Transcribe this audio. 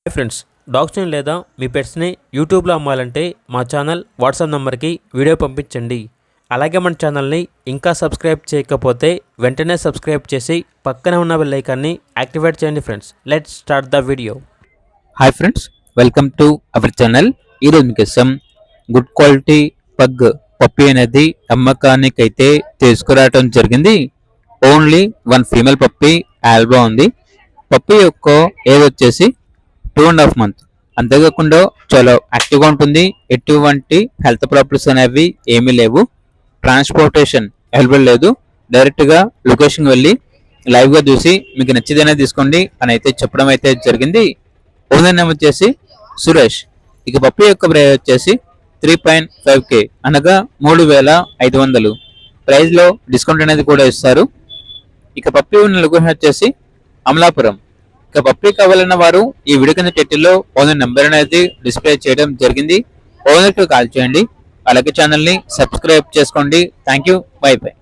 Hi friends, డాగ్స్ని లేదా మీ పెట్స్ని యూట్యూబ్లో అమ్మాలంటే మా ఛానల్ వాట్సాప్ నెంబర్కి వీడియో పంపించండి. అలాగే మన ఛానల్ని ఇంకా సబ్స్క్రైబ్ చేయకపోతే వెంటనే సబ్స్క్రైబ్ చేసి పక్కనే ఉన్న బెల్ ఐకాన్ని యాక్టివేట్ చేయండి. Friends, let's start the video. Hi friends, welcome to our channel. ఈరోజు మీకోసం గుడ్ క్వాలిటీ పగ్ పప్పీ అనేది అమ్మకానికి అయితే తీసుకురావడం జరిగింది. Only one female puppy Alba ఉంది. పప్పీ యొక్క ఏజ్ వచ్చేసి 2.5 months. అంతేకాకుండా చాలా యాక్టివ్గా ఉంటుంది. ఎటువంటి హెల్త్ ప్రాబ్లమ్స్ అనేవి ఏమీ లేవు. ట్రాన్స్పోర్టేషన్ అవైలబుల్ లేదు. డైరెక్ట్గా లొకేషన్కి వెళ్ళి లైవ్గా చూసి మీకు నచ్చిదనే తీసుకోండి అని అయితే చెప్పడం అయితే జరిగింది. ఓనర్ నేమ్ వచ్చేసి సురేష్. ఇక పప్పీ యొక్క ప్రైస్ వచ్చేసి 3.5K అనగా 3,500. ప్రైస్లో డిస్కౌంట్ అనేది కూడా ఇస్తారు. ఇక పప్పీ ఉన్న లొకేషన్ వచ్చేసి అమలాపురం. ఇక పప్పీ కావాలన్న వారు ఈ వీడియో కింద టైటిల్లో ఓనర్ నెంబర్ అనేది డిస్ప్లే చేయడం జరిగింది. ఓనర్కి కాల్ చేయండి. అలాగే ఛానల్ని సబ్స్క్రైబ్ చేసుకోండి. Thank you. By by.